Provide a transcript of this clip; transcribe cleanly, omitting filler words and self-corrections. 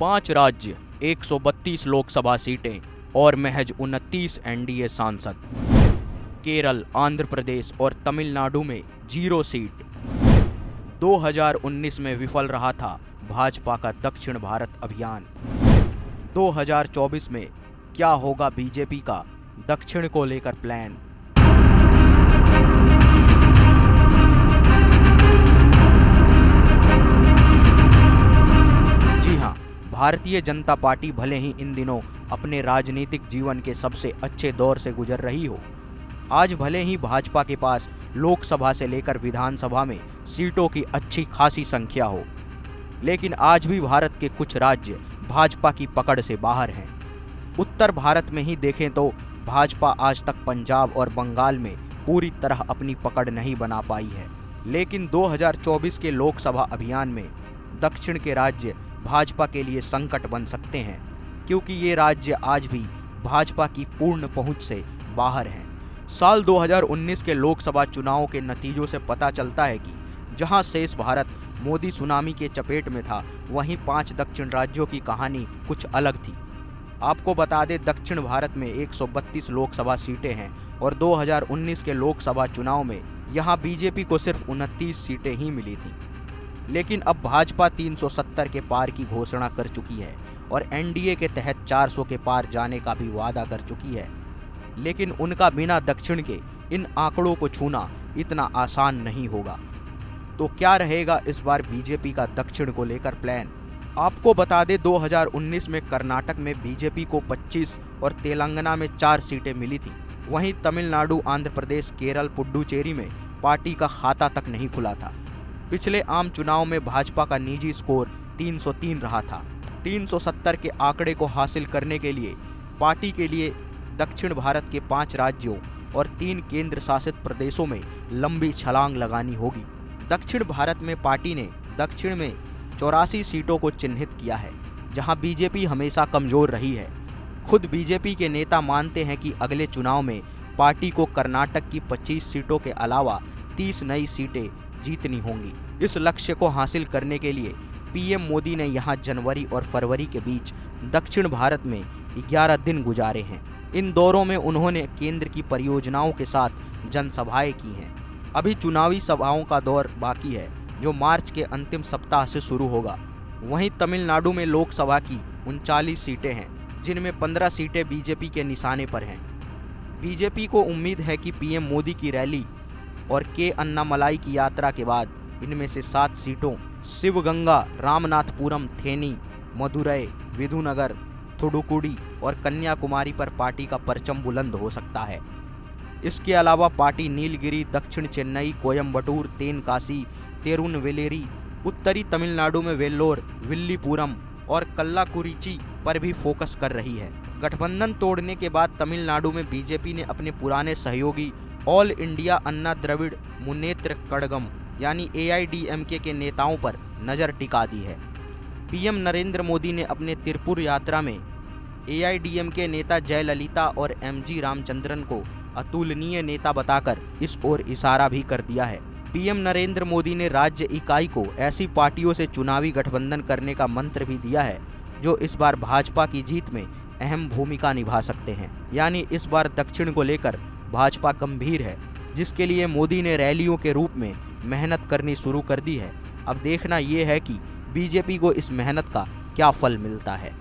5 राज्य, 132 लोकसभा सीटें और महज 29 एनडीए सांसद। केरल, आंध्र प्रदेश और तमिलनाडु में 0 सीट। 2019 में विफल रहा था भाजपा का दक्षिण भारत अभियान। 2024 में क्या होगा बीजेपी का दक्षिण को लेकर प्लान? जी हां, भारतीय जनता पार्टी भले ही इन दिनों अपने राजनीतिक जीवन के सबसे अच्छे दौर से गुजर रही हो। आज भले ही भाजपा के पास लोकसभा से लेकर विधानसभा में सीटों की अच्छी खासी संख्या हो, लेकिन आज भी भारत के कुछ राज्य भाजपा की पकड़ से बाहर हैं। उत्तर भारत में ही देखें तो भाजपा आज तक पंजाब और बंगाल में पूरी तरह अपनी पकड़ नहीं बना पाई है, लेकिन 2024 के लोकसभा अभियान में दक्षिण के राज्य भाजपा के लिए संकट बन सकते हैं, क्योंकि ये राज्य आज भी भाजपा की पूर्ण पहुंच से बाहर हैं। साल 2019 के लोकसभा चुनावों के नतीजों से पता चलता है कि जहां शेष भारत मोदी सुनामी के चपेट में था, वहीं 5 दक्षिण राज्यों की कहानी कुछ अलग थी। आपको बता दें, दक्षिण भारत में 132 लोकसभा सीटें हैं और 2019 के लोकसभा चुनाव में यहां बीजेपी को सिर्फ 29 सीटें ही मिली थीं। लेकिन अब भाजपा 370 के पार की घोषणा कर चुकी है और एनडीए के तहत 400 के पार जाने का भी वादा कर चुकी है, लेकिन उनका बिना दक्षिण के इन आंकड़ों को छूना इतना आसान नहीं होगा। तो क्या रहेगा इस बार बीजेपी का दक्षिण को लेकर प्लान? आपको बता दें, 2019 में कर्नाटक में बीजेपी को 25 और तेलंगाना में 4 सीटें मिली थी। वहीं तमिलनाडु, आंध्र प्रदेश, केरल, पुडुचेरी में पार्टी का खाता तक नहीं खुला था। पिछले आम चुनाव में भाजपा का निजी स्कोर 303 रहा था। 370 के आंकड़े को हासिल करने के लिए पार्टी के लिए दक्षिण भारत के 5 राज्यों और 3 केंद्र शासित प्रदेशों में लंबी छलांग लगानी होगी। दक्षिण भारत में पार्टी ने दक्षिण में 84 सीटों को चिन्हित किया है, जहां बीजेपी हमेशा कमजोर रही है। खुद बीजेपी के नेता मानते हैं कि अगले चुनाव में पार्टी को कर्नाटक की 25 सीटों के अलावा 30 नई सीटें जीतनी होंगी। इस लक्ष्य को हासिल करने के लिए पीएम मोदी ने यहां जनवरी और फरवरी के बीच दक्षिण भारत में 11 दिन गुजारे हैं। इन दौरों में उन्होंने केंद्र की परियोजनाओं के साथ जनसभाएं की हैं। अभी चुनावी सभाओं का दौर बाकी है, जो मार्च के अंतिम सप्ताह से शुरू होगा। वहीं तमिलनाडु में लोकसभा की 39 सीटें हैं, जिनमें 15 सीटें बीजेपी के निशाने पर हैं। बीजेपी को उम्मीद है कि पीएम मोदी की रैली और के अन्नामलाई की यात्रा के बाद इनमें से 7 सीटों शिवगंगा, रामनाथपुरम, थेनी, मदुरै, विधुनगर, थुडुकुडी और कन्याकुमारी पर पार्टी का परचम बुलंद हो सकता है। इसके अलावा पार्टी नीलगिरी, दक्षिण चेन्नई, कोयम्बटूर, तेनकासी, तिरुनवेलेरी, उत्तरी तमिलनाडु में वेल्लोर, विल्लीपुरम और कल्लाकुरिची पर भी फोकस कर रही है। गठबंधन तोड़ने के बाद तमिलनाडु में बीजेपी ने अपने पुराने सहयोगी ऑल इंडिया अन्ना द्रविड़ मुनेत्र कड़गम यानी AIDMK के नेताओं पर नज़र टिका दी है। पीएम नरेंद्र मोदी ने अपने तिरुपुर यात्रा में AIDMK नेता जयललिता और MG रामचंद्रन को अतुलनीय नेता बताकर इस ओर इशारा भी कर दिया है। पीएम नरेंद्र मोदी ने राज्य इकाई को ऐसी पार्टियों से चुनावी गठबंधन करने का मंत्र भी दिया है, जो इस बार भाजपा की जीत में अहम भूमिका निभा सकते हैं। यानी इस बार दक्षिण को लेकर भाजपा गंभीर है, जिसके लिए मोदी ने रैलियों के रूप में मेहनत करनी शुरू कर दी है। अब देखना यह है कि बीजेपी को इस मेहनत का क्या फल मिलता है।